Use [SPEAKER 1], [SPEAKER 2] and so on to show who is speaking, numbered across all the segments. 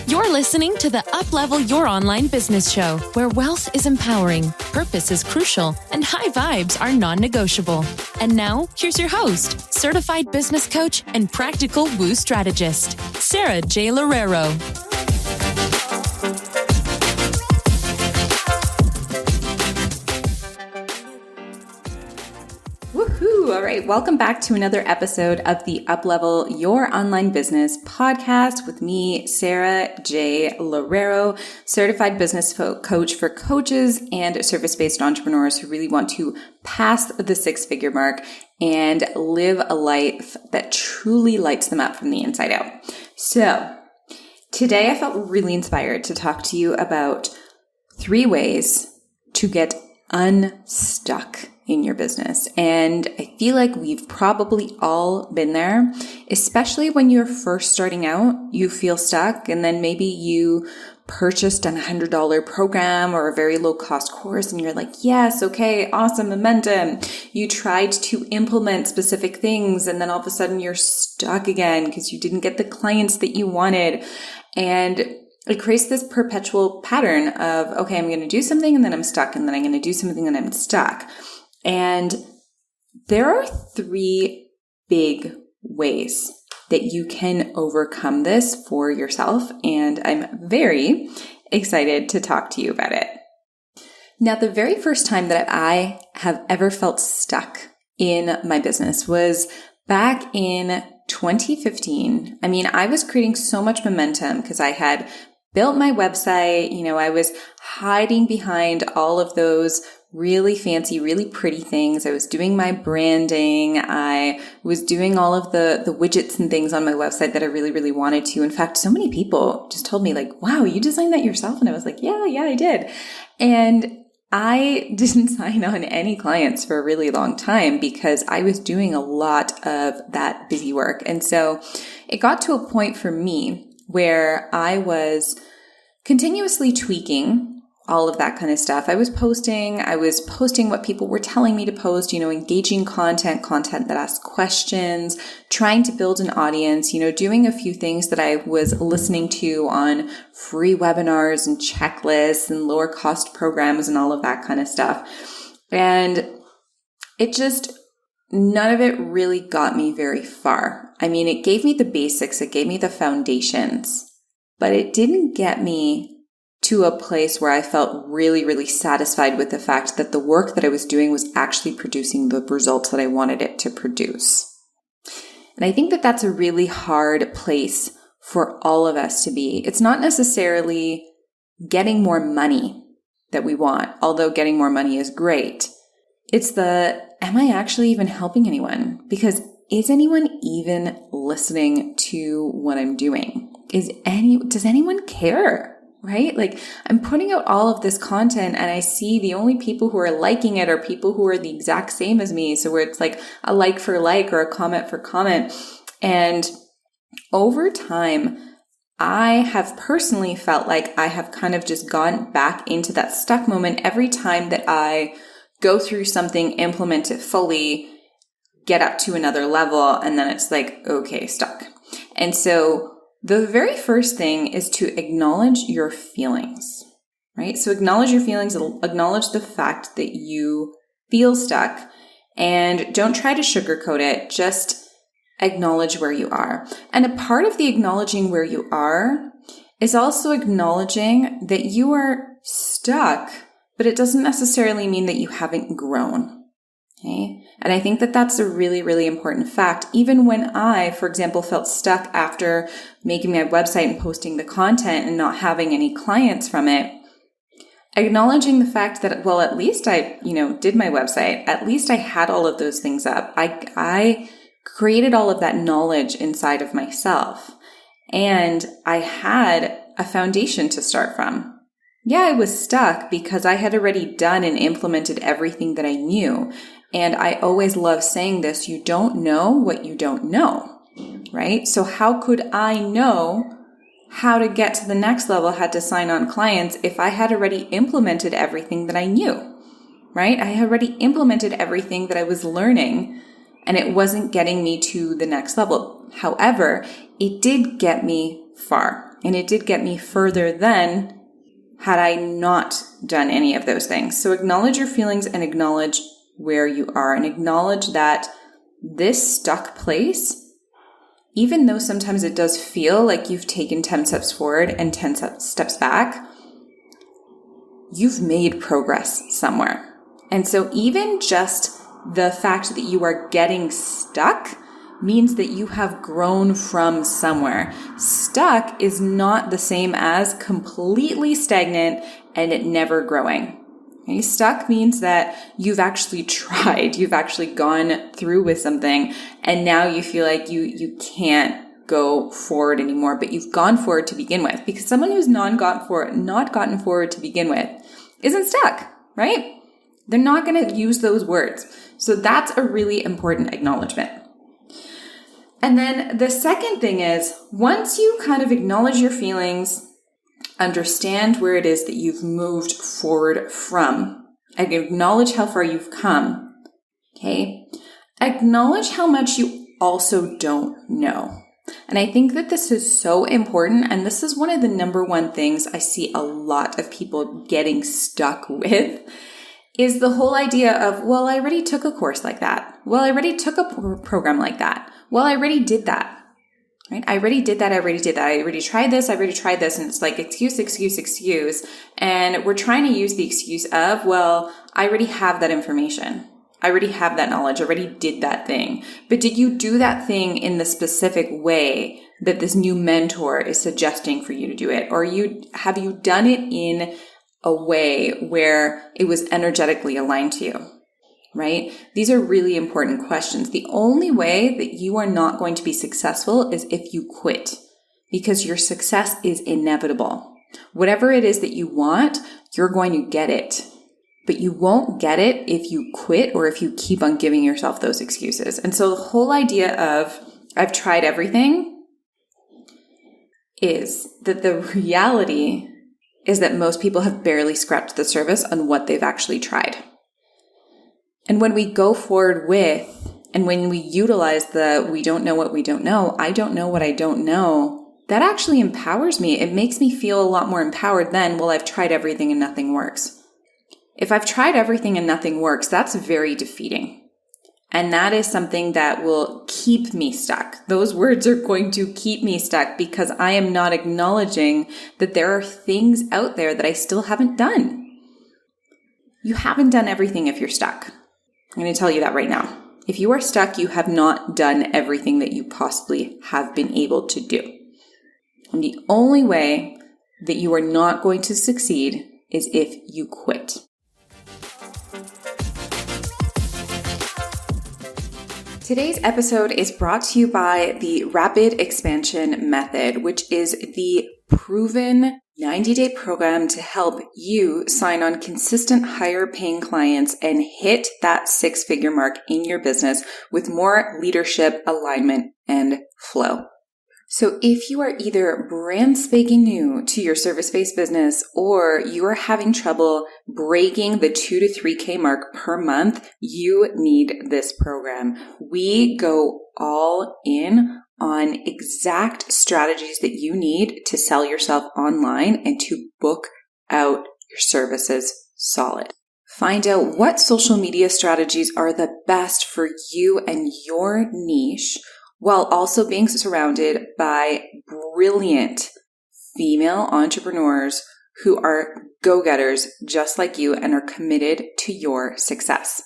[SPEAKER 1] You're listening to the Uplevel Your Online Business Show, where wealth is empowering, purpose is crucial, and high vibes are non-negotiable. And now, here's your host, certified business coach and practical woo strategist, Sara J Loureiro.
[SPEAKER 2] All right, welcome back to another episode of the Uplevel Your Online Business podcast with me, Sara J Loureiro, certified business coach for coaches and service-based entrepreneurs who really want to pass the six-figure mark and live a life that truly lights them up from the inside out. So today I felt really inspired to talk to you about 3 ways to get unstuck in your business. And I feel like we've probably all been there, especially when you're first starting out, you feel stuck, and then maybe you purchased a $100 program or a very low cost course and you're like, yes, okay, awesome momentum. You tried to implement specific things and then all of a sudden you're stuck again because you didn't get the clients that you wanted. And it creates this perpetual pattern of, okay, I'm going to do something and then I'm stuck, and then I'm going to do something and I'm stuck. And there are 3 big ways that you can overcome this for yourself, and I'm very excited to talk to you about it. Now, the very first time that I have ever felt stuck in my business was back in 2015. I mean, I was creating so much momentum because I had built my website. You know, I was hiding behind all of those really fancy, really pretty things. I was doing my branding. I was doing all of the widgets and things on my website that I really, really wanted to. In fact, so many people just told me like, wow, you designed that yourself? And I was like, yeah, I did. And I didn't sign on any clients for a really long time because I was doing a lot of that busy work. And so it got to a point for me where I was continuously tweaking all of that kind of stuff. I was posting what people were telling me to post, engaging content that asked questions, trying to build an audience, doing a few things that I was listening to on free webinars and checklists and lower cost programs and all of that kind of stuff. And none of it really got me very far. I mean, it gave me the basics, it gave me the foundations, but it didn't get me to a place where I felt really, really satisfied with the fact that the work that I was doing was actually producing the results that I wanted it to produce. And I think that that's a really hard place for all of us to be. It's not necessarily getting more money that we want, although getting more money is great. It's am I actually even helping anyone? Because is anyone even listening to what I'm doing? Does anyone care? Right? Like, I'm putting out all of this content and I see the only people who are liking it are people who are the exact same as me. So where it's like a like for like or a comment for comment. And over time, I have personally felt like I have kind of just gone back into that stuck moment every time that I go through something, implement it fully, get up to another level, and then it's like, okay, stuck. And so the very first thing is to acknowledge your feelings, right? So acknowledge your feelings, acknowledge the fact that you feel stuck, and don't try to sugarcoat it. Just acknowledge where you are. And a part of the acknowledging where you are is also acknowledging that you are stuck, but it doesn't necessarily mean that you haven't grown. Okay. And I think that that's a really, really important fact. Even when I, for example, felt stuck after making my website and posting the content and not having any clients from it, acknowledging the fact that, well, at least I, did my website. At least I had all of those things up. I created all of that knowledge inside of myself, and I had a foundation to start from. Yeah, I was stuck because I had already done and implemented everything that I knew. And I always love saying this, you don't know what you don't know, right? So how could I know how to get to the next level, how to sign on clients if I had already implemented everything that I knew, right? I had already implemented everything that I was learning and it wasn't getting me to the next level. However, it did get me far. And it did get me further than had I not done any of those things. So acknowledge your feelings and acknowledge where you are and acknowledge that this stuck place, even though sometimes it does feel like you've taken 10 steps forward and 10 steps back, you've made progress somewhere. And so even just the fact that you are getting stuck means that you have grown from somewhere. Stuck is not the same as completely stagnant and it never growing. Okay? Stuck means that you've actually tried, you've actually gone through with something, and now you feel like you can't go forward anymore, but you've gone forward to begin with. Because someone who's not gotten forward to begin with isn't stuck, right? They're not going to use those words. So that's a really important acknowledgement. And then the second thing is, once you kind of acknowledge your feelings, understand where it is that you've moved forward from, and acknowledge how far you've come, okay? Acknowledge how much you also don't know. And I think that this is so important, and this is one of the number one things I see a lot of people getting stuck with, is the whole idea of, well, I already took a course like that. Well, I already took a program like that. Well, I already did that, right? I already did that. I already tried this. And it's like excuse. And we're trying to use the excuse of, well, I already have that information. I already have that knowledge. I already did that thing. But did you do that thing in the specific way that this new mentor is suggesting for you to do it? Or have you done it in a way where it was energetically aligned to you, right? These are really important questions. The only way that you are not going to be successful is if you quit, because your success is inevitable. Whatever it is that you want, you're going to get it, but you won't get it if you quit or if you keep on giving yourself those excuses. And so the whole idea of, I've tried everything, is that the reality is that most people have barely scratched the surface on what they've actually tried. And when we go forward with, and when we utilize the, we don't know what we don't know, I don't know what I don't know, that actually empowers me. It makes me feel a lot more empowered than, well, I've tried everything and nothing works. If I've tried everything and nothing works, that's very defeating. And that is something that will keep me stuck. Those words are going to keep me stuck because I am not acknowledging that there are things out there that I still haven't done. You haven't done everything if you're stuck. I'm going to tell you that right now. If you are stuck, you have not done everything that you possibly have been able to do. And the only way that you are not going to succeed is if you quit. Today's episode is brought to you by the Rapid Expansion Method, which is the proven 90-day program to help you sign on consistent higher paying clients and hit that 6-figure mark in your business with more leadership, alignment, and flow. So if you are either brand spanking new to your service-based business or you are having trouble breaking the 2 to 3K mark per month, you need this program. We go all in on exact strategies that you need to sell yourself online and to book out your services solid. Find out what social media strategies are the best for you and your niche, while also being surrounded by brilliant female entrepreneurs who are go-getters just like you and are committed to your success.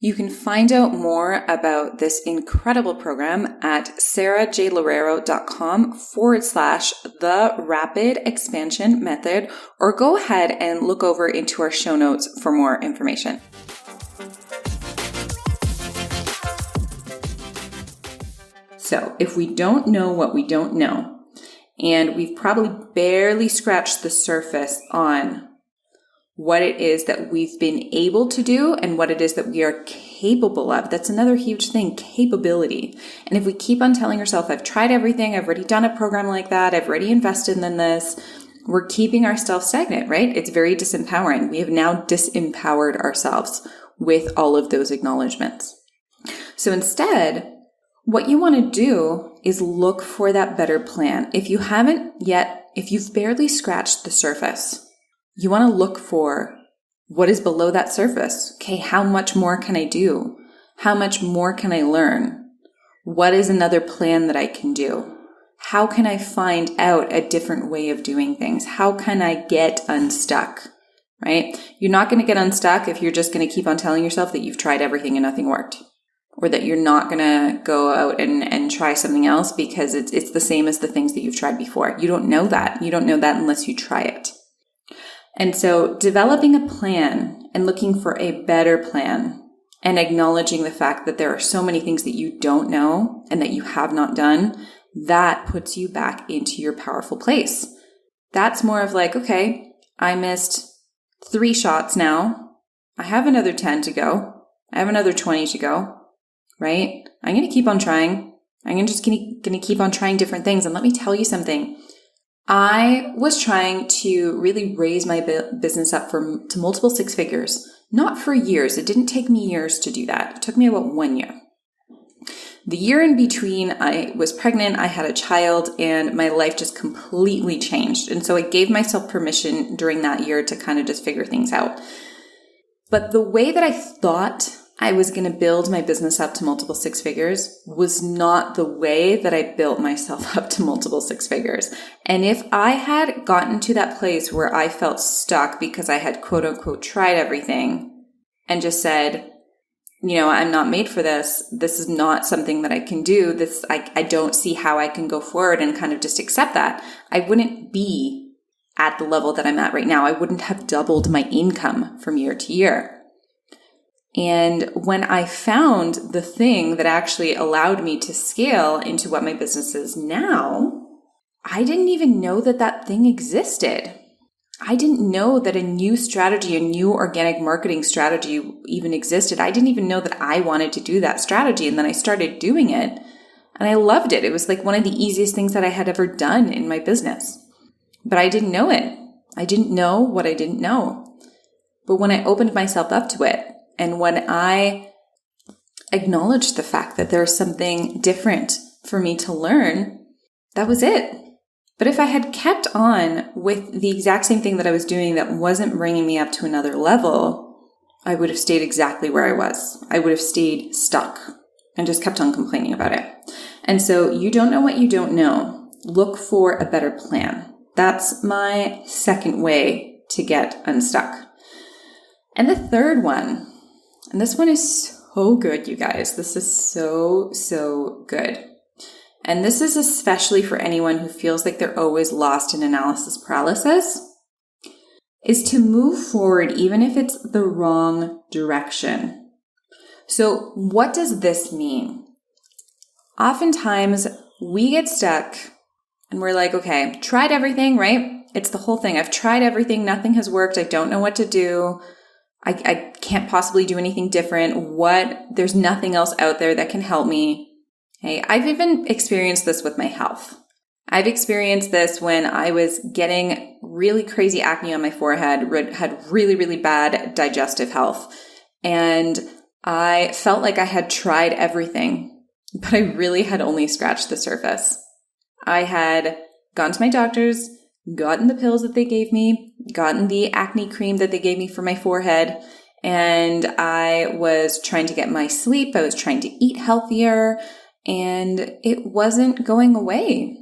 [SPEAKER 2] You can find out more about this incredible program at sarajloureiro.com/the Rapid Expansion Method, or go ahead and look over into our show notes for more information. So if we don't know what we don't know, and we've probably barely scratched the surface on what it is that we've been able to do and what it is that we are capable of, that's another huge thing, capability. And if we keep on telling ourselves, I've tried everything, I've already done a program like that, I've already invested in this, we're keeping ourselves stagnant, right? It's very disempowering. We have now disempowered ourselves with all of those acknowledgments. So instead, what you want to do is look for that better plan. If you haven't yet, if you've barely scratched the surface, you want to look for what is below that surface. Okay, how much more can I do? How much more can I learn? What is another plan that I can do? How can I find out a different way of doing things? How can I get unstuck? Right? You're not going to get unstuck if you're just going to keep on telling yourself that you've tried everything and nothing worked. Or that you're not going to go out and try something else because it's the same as the things that you've tried before. You don't know that. You don't know that unless you try it. And so developing a plan and looking for a better plan and acknowledging the fact that there are so many things that you don't know and that you have not done, that puts you back into your powerful place. That's more of like, okay, I missed 3 shots now. I have another 10 to go. I have another 20 to go, right? I'm going to keep on trying. I'm just going to keep on trying different things. And let me tell you something. I was trying to really raise my business up to multiple 6 figures, not for years. It didn't take me years to do that. It took me about 1 year. The year in between, I was pregnant, I had a child, and my life just completely changed. And so I gave myself permission during that year to kind of just figure things out. But the way that I thought I was going to build my business up to multiple 6 figures was not the way that I built myself up to multiple 6 figures. And if I had gotten to that place where I felt stuck because I had quote unquote tried everything and just said, I'm not made for this. This is not something that I can do. I don't see how I can go forward and kind of just accept that. I wouldn't be at the level that I'm at right now. I wouldn't have doubled my income from year to year. And when I found the thing that actually allowed me to scale into what my business is now, I didn't even know that thing existed. I didn't know that a new strategy, a new organic marketing strategy even existed. I didn't even know that I wanted to do that strategy. And then I started doing it and I loved it. It was like one of the easiest things that I had ever done in my business. But I didn't know it. I didn't know what I didn't know. But when I opened myself up to it, and when I acknowledged the fact that there's something different for me to learn, that was it. But if I had kept on with the exact same thing that I was doing that wasn't bringing me up to another level, I would have stayed exactly where I was. I would have stayed stuck and just kept on complaining about it. And so you don't know what you don't know. Look for a better plan. That's my second way to get unstuck. And the third one, and this one is so good, you guys. This is so good. And this is especially for anyone who feels like they're always lost in analysis paralysis, is to move forward even if it's the wrong direction. So what does this mean? Oftentimes we get stuck and we're like, okay, tried everything, right? It's the whole thing. I've tried everything. Nothing has worked. I don't know what to do. I can't possibly do anything different. There's nothing else out there that can help me. Hey, I've even experienced this with my health. I've experienced this when I was getting really crazy acne on my forehead, had really, really bad digestive health. And I felt like I had tried everything, but I really had only scratched the surface. I had gone to my doctors, gotten the pills that they gave me, gotten the acne cream that they gave me for my forehead, and I was trying to get my sleep. I was trying to eat healthier, and it wasn't going away.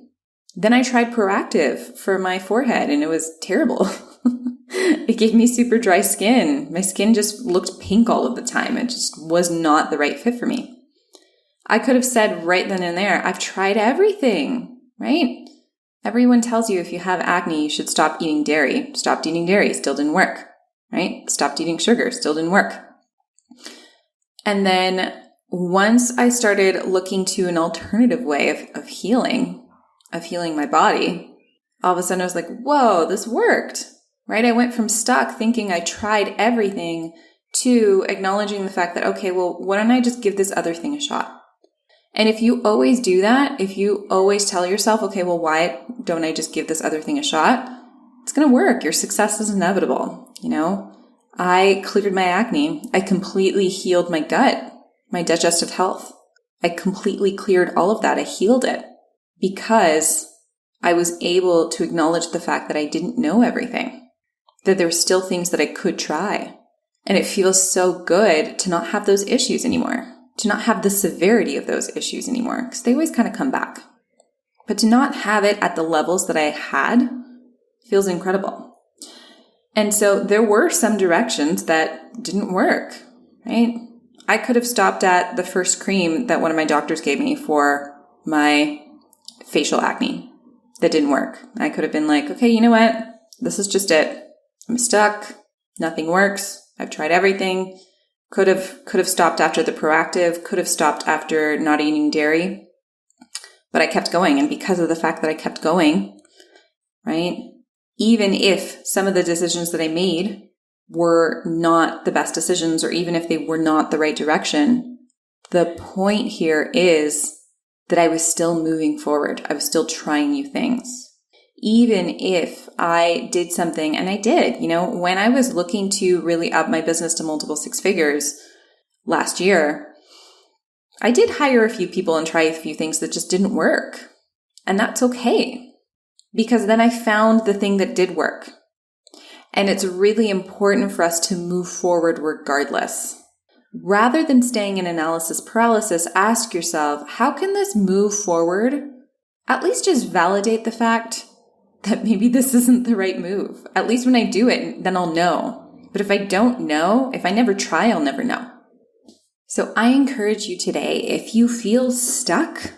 [SPEAKER 2] Then I tried Proactive for my forehead, and it was terrible. It gave me super dry skin. My skin just looked pink all of the time. It just was not the right fit for me. I could have said right then and there, I've tried everything, right? Everyone tells you if you have acne, you should stop eating dairy. Stopped eating dairy, still didn't work, right? Stopped eating sugar, still didn't work. And then once I started looking to an alternative way of healing my body, all of a sudden I was like, whoa, this worked, right? I went from stuck thinking I tried everything to acknowledging the fact that, okay, well, why don't I just give this other thing a shot? And if you always do that, if you always tell yourself, okay, well, why don't I just give this other thing a shot? It's going to work. Your success is inevitable. I cleared my acne. I completely healed my gut, my digestive health. I completely cleared all of that. I healed it because I was able to acknowledge the fact that I didn't know everything, that there were still things that I could try. And it feels so good to not have those issues anymore, to not have the severity of those issues anymore, because they always kind of come back. But to not have it at the levels that I had feels incredible. And so there were some directions that didn't work, right? I could have stopped at the first cream that one of my doctors gave me for my facial acne. That didn't work. I could have been like, okay, you know what? This is just it. I'm stuck. Nothing works. I've tried everything. Could have stopped after the Proactive, could have stopped after not eating dairy, but I kept going. And because of the fact that I kept going, right, even if some of the decisions that I made were not the best decisions, or even if they were not the right direction, the point here is that I was still moving forward. I was still trying new things. Even if I did something, and I did, when I was looking to really up my business to multiple six figures last year, I did hire a few people and try a few things that just didn't work. And that's okay, because then I found the thing that did work. And it's really important for us to move forward regardless. Rather than staying in analysis paralysis, ask yourself, how can this move forward? At least just validate the fact that maybe this isn't the right move. At least when I do it, then I'll know. But if I don't know, if I never try, I'll never know. So I encourage you today, if you feel stuck,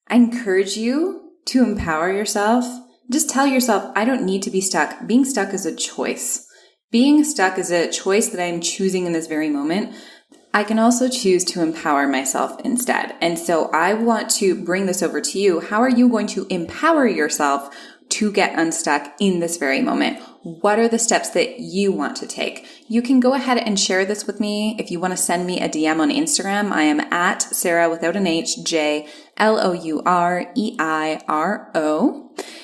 [SPEAKER 2] I encourage you to empower yourself. Just tell yourself, I don't need to be stuck. Being stuck is a choice. Being stuck is a choice that I'm choosing in this very moment. I can also choose to empower myself instead. And so I want to bring this over to you. How are you going to empower yourself to get unstuck in this very moment? What are the steps that you want to take? You can go ahead and share this with me. If you want to send me a DM on Instagram, I am at Sara without an H, J Loureiro.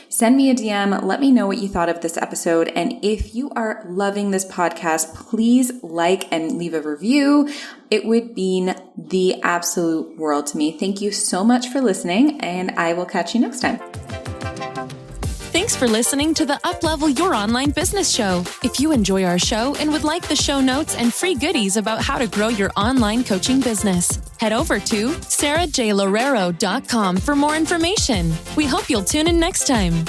[SPEAKER 2] Send me a DM. Let me know what you thought of this episode. And if you are loving this podcast, please like and leave a review. It would mean the absolute world to me. Thank you so much for listening, and I will catch you next time.
[SPEAKER 1] Thanks for listening to the Uplevel Your Online Business Show. If you enjoy our show and would like the show notes and free goodies about how to grow your online coaching business, head over to sarajloureiro.com for more information. We hope you'll tune in next time.